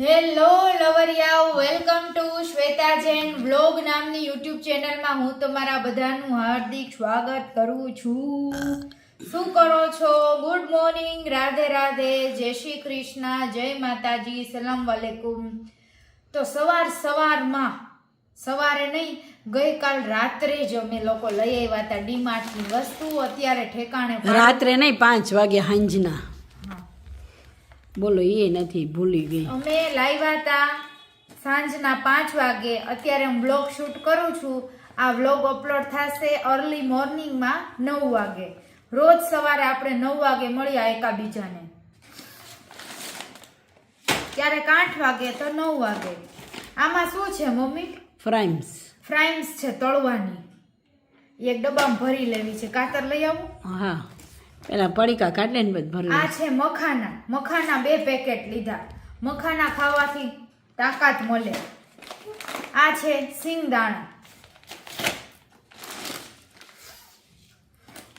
Hello લવરિયાઓ, welcome to Shweta Jain vlog નામની YouTube ચેનલમાં હું તમારા બધાનું હાર્દિક સ્વાગત કરું છું. શું કરો છો? ગુડ મોર્નિંગ, રાધે રાધે, જય શ્રી કૃષ્ણ, જય માતાજી, સલામ વાલેકુમ. તો સવારે નહીં, ગઈકાલ રાત્રે જ અમે લોકો લઈ આવ્યા હતા ડીમાર્ટની વસ્તુ. અત્યારે ઠેકાણે રાત્રે નહીં, 5 વાગે સાંજના. બોલો, એ નથી, ભૂલી ગઈ. અમે લાવ્યા હતા સાંજના 5 વાગે. અત્યારે હું બ્લોગ શૂટ કરું છું. આ બ્લોગ અપલોડ થશે અર્લી મોર્નિંગમાં 9 વાગે. રોજ સવારે આપણે 9 વાગે મળ્યા એકાબીજાને, ક્યારેક 8 વાગે તો 9 વાગે. આમાં શું છે મમ્મી? ફ્રાઈમ્સ છે તળવાની. એક ડબ્બામાં ભરી લેવી છે. કાતર લઈ આવું? હા, પેલા પડીકા કાઢે ને બધું ભરી. આ છે મખાના 2 પેકેટ લીધા. મખાના ખાવાથી તાકાત મળે. આ છે સિંગદાણા.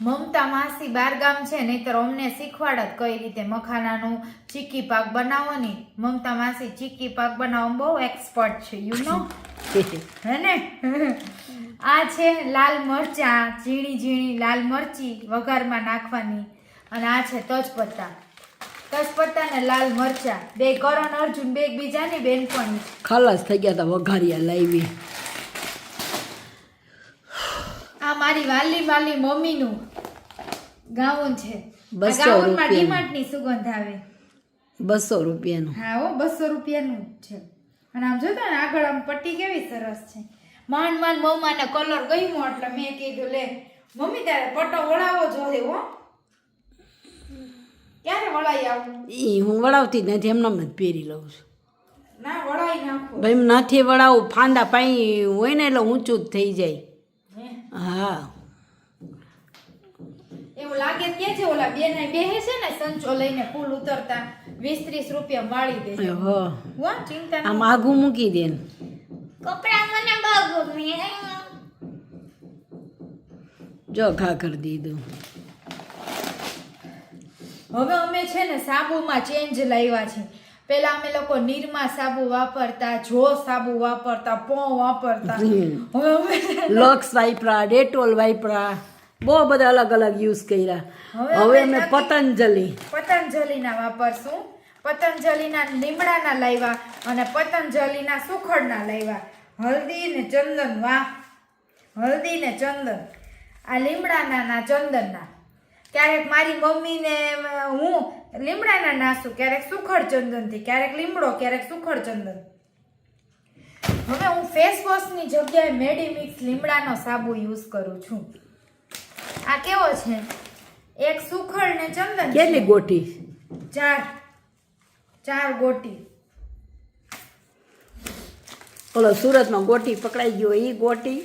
મમતા માસી બારગામ છે, નહીતર અમને શીખવાડત કઈ રીતે મખાનાનું ચીક્કી પાક બનાવવાની. મમતા માસી ચીક્કી પાક બનાવવામાં બહુ એક્સપર્ટ છે, યુ નો હે ને. આ છે લાલ મરચા, ઝીણી લાલ મરચી વઘારમાં નાખવાની. અને આ છે તજપત્તા ને લાલ મરચા. બે કરણ અર્જુન બે એકબીજાની બેનપણી. ખલાસ થઈ ગયા હતા વઘારિયા લાવી. આ મારી વાલી મમ્મીનું ગાઉન છે. 200 ગાઉનમાં ડીમાર્ટની સુગંધ આવે. 200 રૂપિયાનું. હા હો, 200 રૂપિયાનું છે. અને આમ જોતો ને આગળ આમ પટ્ટી કેવી સરસ છે. માંડ મમ્માને કલર ગમ્યો એટલે મેં કીધું લે મમ્મી તારે પટ્ટો વળાવો જોઈએ. હો, ક્યારે વળાઈ આવું? હું વળાવતી જ નથી, એમને જ પહેરી લઉં છું. ના, વળાઈ નાખો ભાઈ નથી વળાવું, ફાંદા પાઈ હોય ને એટલે ઊંચું જ થઈ જાય. હા, એવું લાગે કે છે ઓલા બેને બેહે છે ને સંચો લઈને પુલ ઉતરતા 20-30 રૂપિયા વાળી દે. હો, ચિંતા આમ આગું મૂકી દે ને. કપડા મને બહુ ગમે. જો ઘા કરી દીધું. હવે અમે છે ને સાબુમાં ચેન્જ લાવ્યા છે. પેલા અમે લોકો નિરમા સાબુ વાપરતા, જો સાબુ વાપરતા, પો વાપરતા. હવે અમે લક્સ વાપરા, ડેટોલ વાપરા, બહુ બધા અલગ યુઝ કર્યા. હવે અમે પતંજલિના વાપરશું. પતંજલિના લીમડાના લાવ્યા અને પતંજલિના સુખડના લાવ્યા. હલ્દી ને ચંદન. વાહ, હલ્દી ને ચંદન. આ લીમડાના ચંદનના. ક્યારેક મારી મમ્મીને હું લીમડાના નાસું, ક્યારેક સુખડ ચંદનથી, ક્યારેક લીમડો, ક્યારેક સુખડ ચંદન. હવે હું ફેસ વોશની જગ્યાએ મેડીમિક્સ લીમડાનો સાબુ યુઝ કરું છું. આ કેવો છે? એક સુખડ ને ચંદન. કેટલી ગોટી? 4 ગોટી. ઓલો સુરતમાં ગોટી પકડાઈ ગયો, એ ગોટી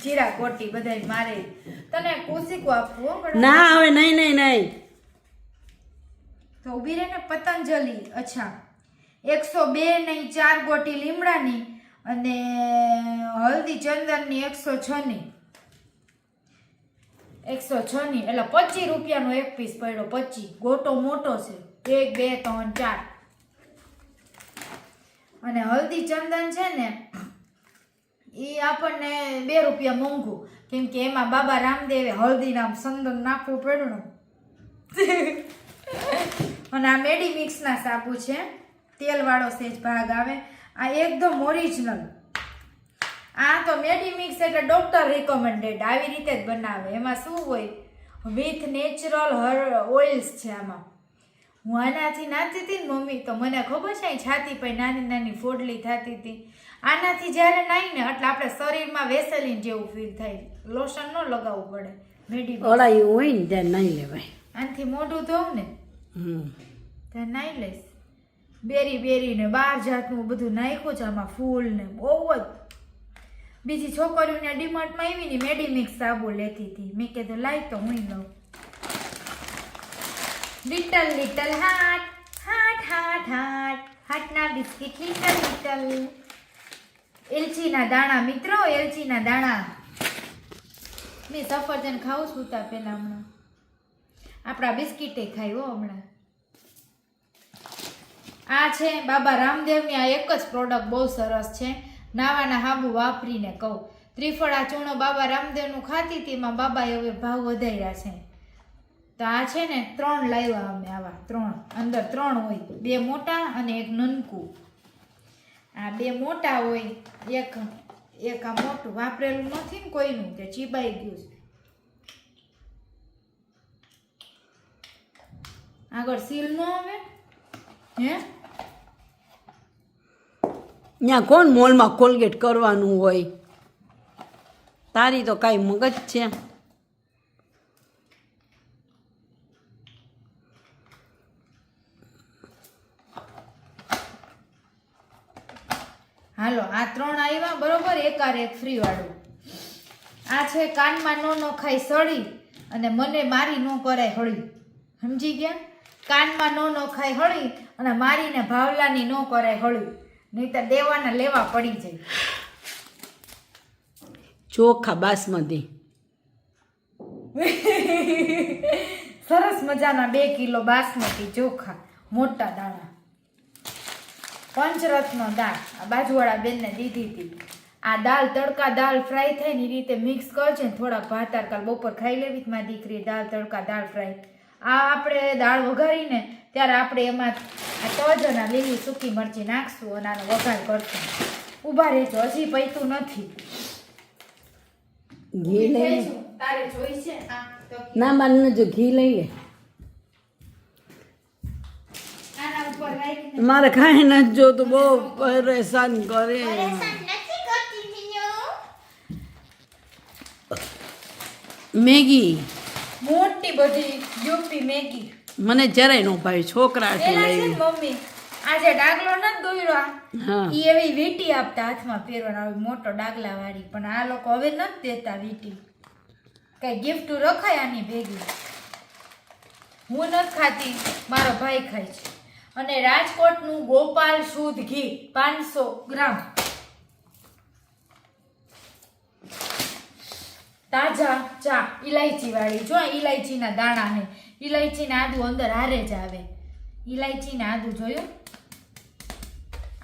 જીરા ગોટી બધાય મારે. તને કુસીકું આપવું? ના, હવે નહીં. તો ઉભી રહે ને. પતંજલિ. અચ્છા, 102 નહીં, 4 ગોટી લીમડાની અને હલ્દી ચંદનની 106 ની. 106 ની એટલે 25 રૂપિયાનો એક પીસ પડ્યો. 25. ગોટો મોટો છે. 1 2 3 4. અને હલ્દી ચંદન છે ને એ આપણને 2 રૂપિયા મોંઘું, કેમ કે એમાં બાબા રામદેવે હલ્દીના ચંદન નાખવું પડ્યું ને. અને આ મેડીમિક્સના સાબુ છે, તેલવાળો સેજ ભાગ આવે. આ એકદમ ઓરિજિનલ. આ તો મેડીમિક્સ એટલે ડોક્ટર રિકમેન્ડેડ, આવી રીતે જ બનાવે. એમાં શું હોય? વિથ નેચરલ ઓઇલ્સ છે આમાં. હું આનાથી નાતી હતી ને મમ્મી, તો મને ખબર છે છાતી પર નાની ફોડલી થતી હતી. આનાથી જ્યારે નાઈ ને એટલે આપણે શરીરમાં વેસેલિન જેવું ફીલ થાય. લોશન ન લગાવવું પડે. મેડીમિક્સ ઓળાઈ હોય ને ત્યાં નહીં લેવાય. આનાથી મોઢું ધોવું ને ત્યાં નાઈ લઈશ. બેરી ને 12 જાતનું બધું નાખ્યું છે આમાં. ફૂલ ને બહુ જ. બીજી છોકરીઓને ડીમાર્ટમાં આવી ને મેડીમિક્સ સાબુ લેતી હતી. મેં કીધું લાઈ તો હું લઉં. લિટલ હાર્ટના બિસ્કિટ. લિટલ એલચીના દાણા મિત્રો, એલચીના દાણા. મેં સફરજન ખાવું છું તા પેલા હમણાં. આપણા બિસ્કિટે ખાઈ હો હમણાં. આ છે બાબા રામદેવની આ એક જ પ્રોડક્ટ બહુ સરસ છે. નાવાના હાબુ વાપરીને કહું. ત્રિફળા ચૂર્ણ બાબા રામદેવનું ખાતી હતી, એમાં બાબાએ હવે ભાવ વધાર્યા છે. તો આ છે ને 3 લાવ્યા અમે, આવા 3 અંદર 3 હોય, 2 મોટા અને એક નનકું. આ 2 મોટા હોય, એક આ મોટું વાપરેલું નથી ને કોઈનું, કે ચીબાઈ ગયું છે. આગળ સીલ ન આવે હે. ત્યાં કોણ મોલમાં કોલગેટ કરવાનું હોય? તારી તો કાંઈ મગજ છે. હાલો આ 3 આવ્યા બરોબર, એક ફ્રી વાળું. આ છે કાનમાં ન નખાય સળી અને મને મારી ન કરાય હળી. સમજી ગયા? કાનમાં ન નખાય હળી અને મારીને ભાવલાની ન કરાય હળી, નહીં તો દેવાના લેવા પડી જાય. ચોખા બાસમતી સરસ મજાના 2 કિલો બાસમતી ચોખા, મોટા દાણા. પંચરત્ન દાળ આ બાજુવાળા બેનને દીધી હતી. આ દાળ તડકા દાળ ફ્રાય થાય ને એ રીતે મિક્સ કરજે ને થોડાક ભાતાર કાલ બપોર ખાઈ લેવી મારી દીકરી. દાળ તડકા દાળ ફ્રાય. આ આપણે દાળ વઘારીને ત્યારે આપણે એમાં આ તજ અને લીલી સૂકી મરચી નાખશું અને આનો વઘાર કરશું. ઊભા રહેજો, હજી પૈતું નથી. ઘી લઈ તારે જોઈ છે? ના માને જો ઘી લઈ લે. આના ઉપર રાખીને મારે કાંઈ નથી જોતું, બહુ પરેશાન કરે. મેગી મોટી બધી યુપી મેગી મને જરાય ન ભાઈ, છોકરા એના છે ને મમ્મી આજે ડાગલો નથી દોર્યો, હા ઈ એવી વીટી આપતા હાથમાં પહેરવાના, આવી મોટો ડાગલા વાળી. પણ આ લોકો હવે નથી દેતા વીટી. કઈ ગિફ્ટ રખાય આની ભેગી. હું નથી ખાતી, મારો ભાઈ ખાય છે. અને રાજકોટનું ગોપાલ શુદ્ધ ઘી 500 ગ્રામ, તાજા ચા ઇલાયચી વાળી. જો ઇલાયચીના દાણા હે, ઇલાયચીના આદુ અંદર હારે જ આવે. ઇલાયચીના આદુ જોયું?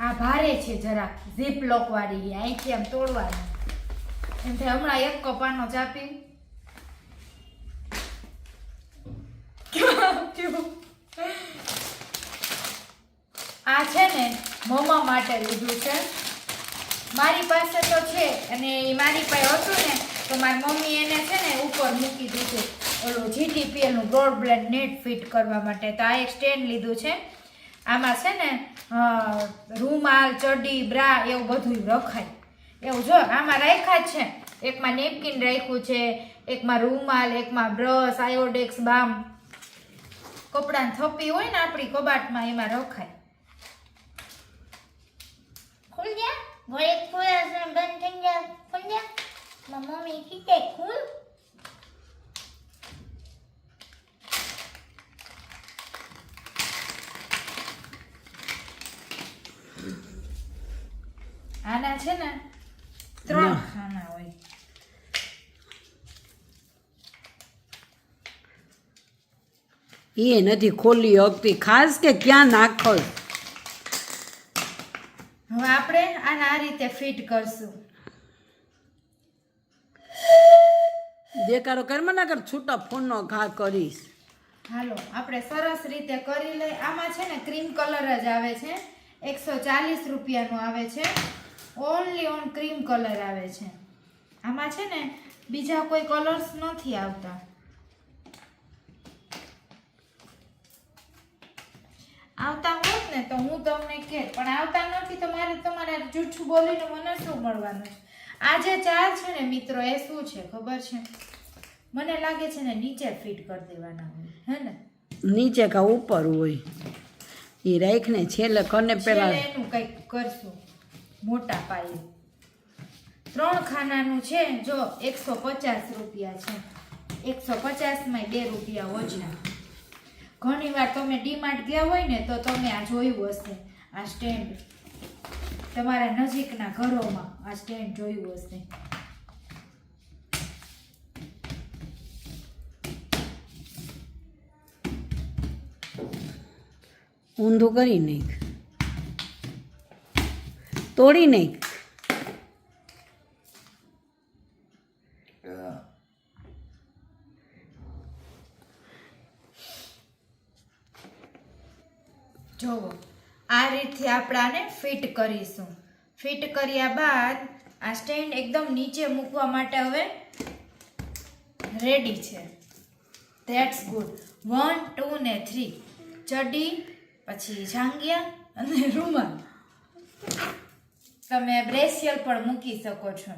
આ ભારે છે જરાક, ઝીપ લોક વાળી. અહીંથી આમ તોડવાનું એમ થાય હમણાં 1 કપ આનો ચા પી. આ છે ને મમ્મા માટે લીધું છે. મારી પાસે તો છે અને મારી પાસે હતું ને તો મારી મમ્મી એને છે ને ઉપર મૂકી દીધું ઓલું GTPL નું બ્રોડબેન્ડ નેટ ફિટ કરવા માટે. તો આ એક સ્ટેન્ડ લીધું છે. આમાં છે ને રૂમાલ, ચડ્ડી, બ્રા એવું બધું રખાય. એવું જો આમાં રાખ્યા જ છે. એકમાં નેપકિન રાખ્યું છે, એકમાં રૂમાલ, એકમાં બ્રશ, આયોડેક્સ બામ. કપડાની થપ્પી હોય ને આપણી કબાટમાં એમાં રખાય. ખુલ ગયા વળે ખોલા છે બંધ થઈ ગયા. ખુલ ગયા મમ્મી કીધે ખુલ. આના છે ને 3 ખાના હોય. એ નથી ખોલી હકતી, ખાસ કે ક્યાં નાખો. હવે આપણે આને આ રીતે ફિટ કરશું. દેખાડો કરમાં ના કર, છૂટા ફોનનો ઘા કરીશ. હાલો આપણે સરસ રીતે કરી લઈ. આમાં છે ને ક્રીમ કલર જ આવે છે. 140 રૂપિયાનો આવે છે. ઓનલી ઓન ક્રીમ કલર આવે છે. આમાં છે ને બીજા કોઈ કલર્સ નથી આવતા. આવતા હોત ને તો હું તમને કહેત, પણ આવતા નથી તો મારે તમારે જૂઠું બોલીને મને શું મળવાનું છે. આ જે ચા છે ને મિત્રો એ શું છે ખબર છે? મને લાગે છે ને નીચે ફિટ કરી દેવાના હોય, હે ને? નીચે કા ઉપર હોય એ રાખને છેલ્લે કને પેલા એનું કંઈક કરશું મોટા પાયે. 3 ખાનાનું છે. જો 150 રૂપિયા છે. 150 માં 2 રૂપિયા ઓછા. ઘણી વાર તમે ડીમાર્ટ ગયા હોય ને તો તમે આ જોયું હશે. આ સ્ટેન્ડ તમારા નજીકના ઘરોમાં આ સ્ટેન્ડ જોયું હશે. ઊંધું કરી નાખ. તોડી નહીં. જોવો આ રીતથી આપણે આને ફિટ કરીશું. ફિટ કર્યા બાદ આ સ્ટેન્ડ એકદમ નીચે મૂકવા માટે હવે રેડી છે. That's good. 1 2 ને 3 ચડી, પછી જાંગિયા અને રૂમાલ. તમે બ્રેસિયર પણ મૂકી શકો છો.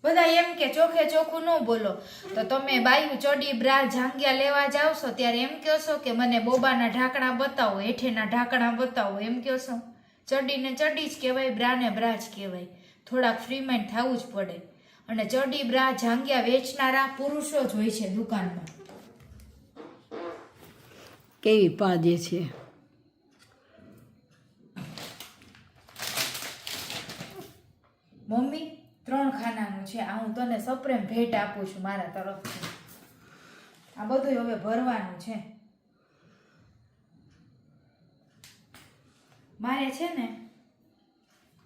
બધા એમ કે ચોખે ચોખ્ખું ન બોલો, તો તમે બાયું ચડી બ્રા જાંગિયા લેવા જાવશો ત્યારે એમ કહેશો કે મને બોબાના ઢાંકણા બતાવો, હેઠેના ઢાંકણા બતાવો, એમ કહેશો. ચડીને ચડી જ કહેવાય, બ્રાને બ્રા જ કહેવાય. થોડાક ફ્રીમેન્ટ થવું જ પડે. અને ચડી બ્રા જાંગિયા વેચનારા પુરુષો જ હોય છે દુકાનમાં. કેવી પાજે છે. મમ્મી 3 ખાનાનું છે આ, હું તને સપ્રેમ ભેટ આપું છું મારા તરફથી. આ બધું હવે ભરવાનું છે મારે, છે ને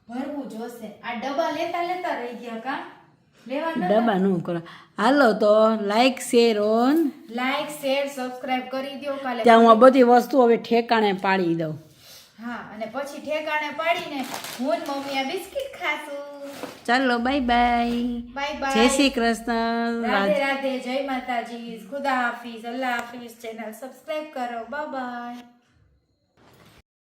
ભરવું જોશે. આ ડબ્બા લેતા લેતા રહી ગયા કા લેવાના ડબ્બા નું કરો. હાલો તો like share on, like share subscribe કરી દો. કાલે ત્યાં હું આ બધી વસ્તુ હવે ઠેકાણે પાડી દઉં. હા, અને પછી ઠેકાણે પાડીને હું ને મમ્મી આ બિસ્કિટ ખાશું. ચાલો બાય બાય. Bye bye. જય શ્રી કૃષ્ણ. રાધે રાધે. જય માતાજી. ખુદા હાફિઝ. અલ્લાહ હાફિઝ. ચેનલ સબસ્ક્રાઇબ કરો. Bye bye.